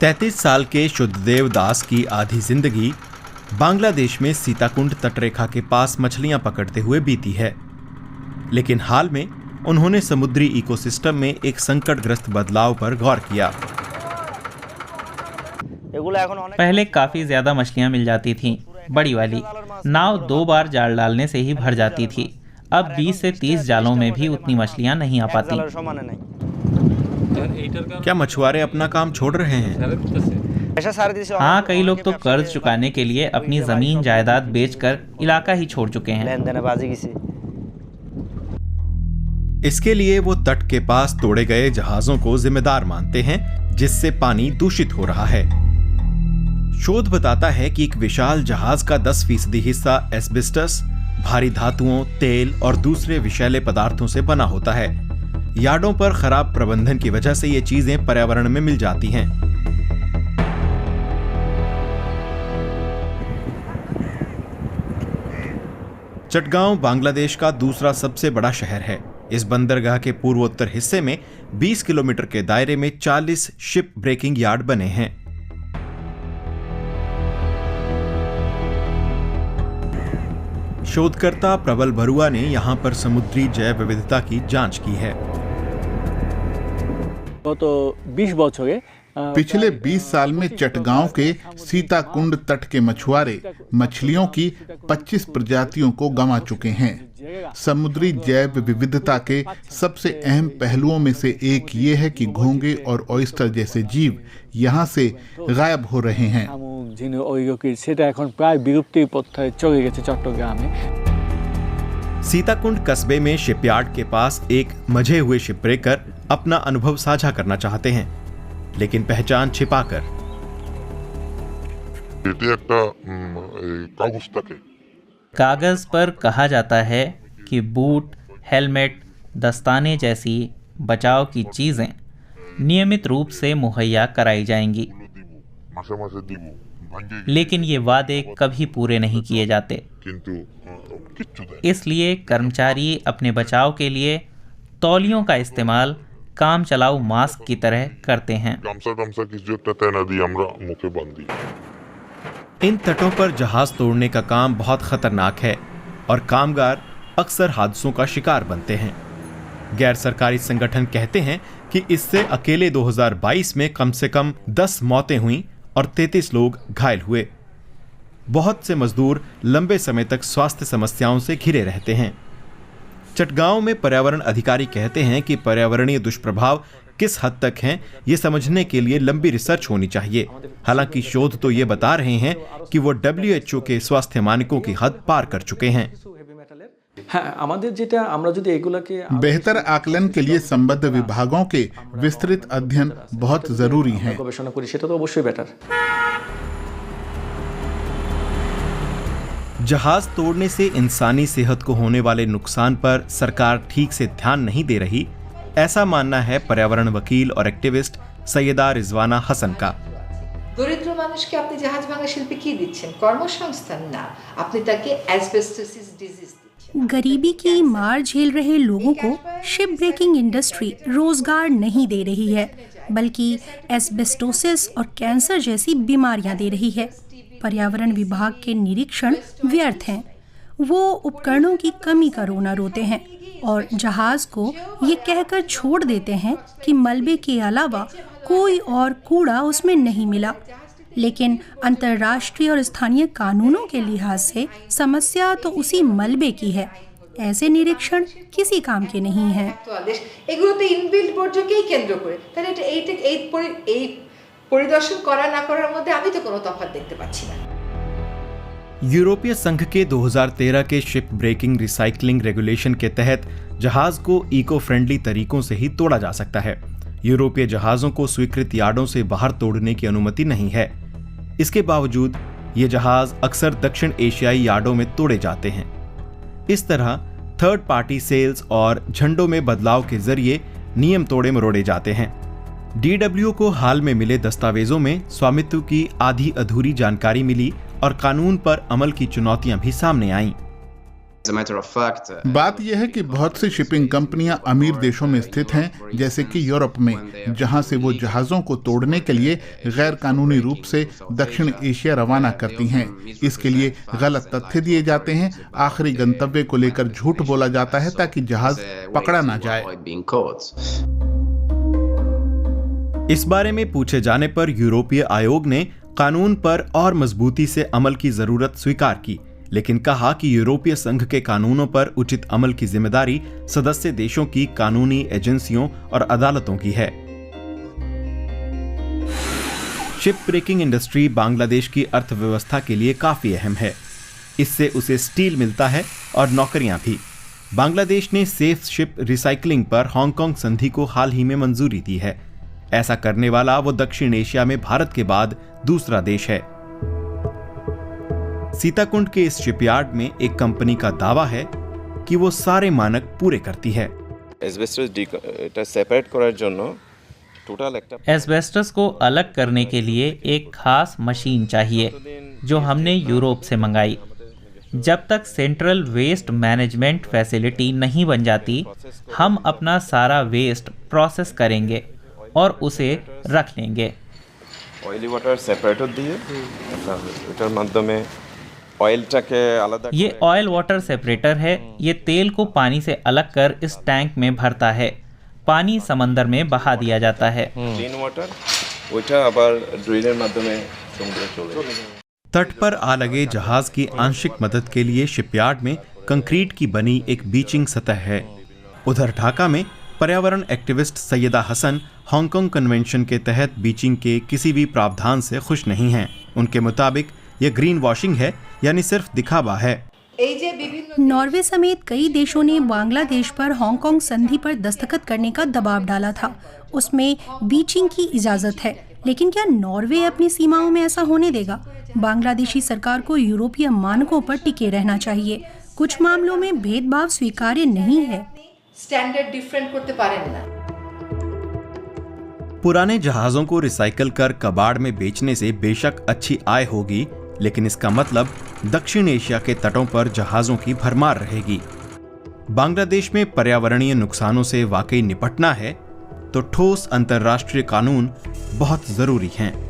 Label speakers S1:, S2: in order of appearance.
S1: 33 साल के शुद्धदेव दास की आधी जिंदगी बांग्लादेश में सीताकुंड तटरेखा के पास मछलियां पकड़ते हुए बीती है। लेकिन हाल में उन्होंने समुद्री इकोसिस्टम में एक संकटग्रस्त बदलाव पर गौर किया।
S2: पहले काफी ज्यादा मछलियां मिल जाती थीं, बड़ी वाली नाव 2 बार जाल डालने से ही भर जाती थी। अब 20 से 30 जालों में भी उतनी मछलियां नहीं आ पाती।
S1: क्या मछुआरे अपना काम छोड़ रहे हैं?
S2: हाँ, कई लोग तो कर्ज चुकाने के लिए अपनी जमीन जायदाद बेचकर इलाका ही छोड़ चुके हैं।
S1: इसके लिए वो तट के पास तोड़े गए जहाजों को जिम्मेदार मानते हैं, जिससे पानी दूषित हो रहा है। शोध बताता है कि एक विशाल जहाज का 10% हिस्सा एस्बेस्टस, भारी धातुओं, तेल और दूसरे विषैले पदार्थों से बना होता है। यार्डों पर खराब प्रबंधन की वजह से ये चीजें पर्यावरण में मिल जाती हैं। चटगांव बांग्लादेश का दूसरा सबसे बड़ा शहर है। इस बंदरगाह के पूर्वोत्तर हिस्से में 20 किलोमीटर के दायरे में 40 शिप ब्रेकिंग यार्ड बने हैं। शोधकर्ता प्रबल बरुआ ने यहां पर समुद्री जैव विविधता की जांच की है।
S3: पिछले 20 साल में चटगांव के सीताकुंड तट के मछुआरे मछलियों की 25 प्रजातियों को गंवा चुके हैं। समुद्री जैव विविधता के सबसे अहम पहलुओं में से एक ये है कि घोंगे और ऑयस्टर जैसे जीव यहाँ से गायब हो रहे हैं।
S1: सीताकुंड कस्बे में शिपयार्ड के पास एक मझे हुए शिपब्रेकर अपना अनुभव साझा करना चाहते हैं, लेकिन पहचान छिपाकर।
S2: कागज पर कहा जाता है कि बूट, हेलमेट, दस्ताने जैसी बचाव की चीजें नियमित रूप से मुहैया कराई जाएंगी, लेकिन ये वादे कभी पूरे नहीं किए जाते। इसलिए कर्मचारी अपने बचाव के लिए तौलियों का इस्तेमाल काम चलाऊ मास्क की तरह करते हैं।
S1: इन तटों पर जहाज तोड़ने का काम बहुत खतरनाक है और कामगार अक्सर हादसों का शिकार बनते हैं। गैर सरकारी संगठन कहते हैं कि इससे अकेले 2022 में कम से कम 10 मौतें हुई और 33 लोग घायल हुए। बहुत से मजदूर लंबे समय तक स्वास्थ्य समस्याओं से घिरे रहते हैं। चटगांव में पर्यावरण अधिकारी कहते हैं कि पर्यावरणीय दुष्प्रभाव किस हद तक हैं, ये समझने के लिए लंबी रिसर्च होनी चाहिए। हालांकि शोध तो ये बता रहे हैं कि वो WHO के स्वास्थ्य मानकों की हद पार कर चुके हैं।
S3: बेहतर आकलन के लिए संबद्ध विभागों के विस्तृत अध्ययन बहुत जरूरी है।
S1: जहाज तोड़ने से इंसानी सेहत को होने वाले नुकसान पर सरकार ठीक से ध्यान नहीं दे रही, ऐसा मानना है पर्यावरण वकील और एक्टिविस्ट सैयदा रिजवाना हसन का।
S4: दरिद्र মানুষকে আপনি জাহাজ ভাঙা শিল্পে কি দিচ্ছেন? কর্মসংস্থান না, আপনি তাকে एस्बेस्टोसिस डिजीज दिচ্ছেন।
S5: गरीबी की मार झेल रहे लोगों को शिप ब्रेकिंग इंडस्ट्री रोजगार नहीं दे रही है, बल्कि एस्बेस्टोसिस और कैंसर जैसी बीमारियां दे रही है। पर्यावरण विभाग के निरीक्षण व्यर्थ हैं। वो उपकरणों की कमी का रोना रोते हैं और जहाज को ये कहकर छोड़ देते हैं कि मलबे के अलावा कोई और कूड़ा उसमें नहीं मिला। लेकिन अंतर्राष्ट्रीय और स्थानीय कानूनों के लिहाज से समस्या तो उसी मलबे की है। ऐसे निरीक्षण किसी काम के नहीं हैं।
S1: यूरोपीय संघ के 2013 के शिप ब्रेकिंग रिसाइकलिंग रेगुलेशन के तहत जहाज को इको फ्रेंडली तरीकों से ही तोड़ा जा सकता है। यूरोपीय जहाजों को स्वीकृत यार्डों से बाहर तोड़ने की अनुमति नहीं है। इसके बावजूद ये जहाज अक्सर दक्षिण एशियाई यार्डों में तोड़े जाते हैं। इस तरह थर्ड पार्टी सेल्स और झंडों में बदलाव के जरिए नियम तोड़े मरोड़े जाते हैं। DW को हाल में मिले दस्तावेजों में स्वामित्व की आधी अधूरी जानकारी मिली और कानून पर अमल की चुनौतियां भी सामने आईं।
S3: बात यह है कि बहुत सी शिपिंग कंपनियां अमीर देशों में स्थित हैं, जैसे कि यूरोप में, जहां से वो जहाजों को तोड़ने के लिए गैर कानूनी रूप से दक्षिण एशिया रवाना करती हैं। इसके लिए गलत तथ्य दिए जाते हैं, आखिरी गंतव्य को लेकर झूठ बोला जाता है ताकि जहाज पकड़ा ना जाए।
S1: इस बारे में पूछे जाने पर यूरोपीय आयोग ने कानून पर और मजबूती से अमल की जरूरत स्वीकार की, लेकिन कहा कि यूरोपीय संघ के कानूनों पर उचित अमल की जिम्मेदारी सदस्य देशों की कानूनी एजेंसियों और अदालतों की है। शिप ब्रेकिंग इंडस्ट्री बांग्लादेश की अर्थव्यवस्था के लिए काफी अहम है। इससे उसे स्टील मिलता है और नौकरियां भी। बांग्लादेश ने सेफ शिप रिसाइकलिंग पर हांगकांग संधि को हाल ही में मंजूरी दी है। ऐसा करने वाला वो दक्षिण एशिया में भारत के बाद दूसरा देश है। सीताकुंड के इस शिपयार्ड में एक कंपनी का दावा है कि वो सारे मानक पूरे करती है।
S2: एस्बेस्टस को अलग करने के लिए एक खास मशीन चाहिए जो हमने यूरोप से मंगाई। जब तक सेंट्रल वेस्ट मैनेजमेंट फैसिलिटी नहीं बन जाती, हम अपना सारा वेस्ट प्रोसेस करेंगे और उसे रख लेंगे। ये ऑयल वाटर सेपरेटर है। ये तेल को पानी से अलग कर इस टैंक में भरता है। पानी समंदर में बहा दिया जाता है।
S1: तट पर आ लगे जहाज की आंशिक मदद के लिए शिपयार्ड में कंक्रीट की बनी एक बीचिंग सतह है। उधर ढाका में पर्यावरण activist Sayeda Hasan Hong Kong convention के तहत बीचिंग के किसी भी प्रावधान से खुश नहीं हैं। उनके मुताबिक ये ग्रीन वॉशिंग है, यानी सिर्फ दिखावा है।
S5: नॉर्वे समेत कई देशों ने बांग्लादेश पर हांगकांग संधि पर दस्तखत करने का दबाव डाला था। उसमें बीचिंग की इजाजत है, लेकिन क्या नॉर्वे अपनी सीमाओं में ऐसा होने देगा? बांग्लादेशी सरकार को यूरोपीय मानकों पर टिके रहना चाहिए। कुछ मामलों में भेदभाव स्वीकार्य नहीं है।
S4: स्टैंडर्ड डिफरेंट करते पारेन ना।
S1: पुराने जहाजों को रिसाइकल कर कबाड़ में बेचने से बेशक अच्छी आय होगी, लेकिन इसका मतलब दक्षिण एशिया के तटों पर जहाजों की भरमार रहेगी। बांग्लादेश में पर्यावरणीय नुकसानों से वाकई निपटना है तो ठोस अंतर्राष्ट्रीय कानून बहुत जरूरी हैं।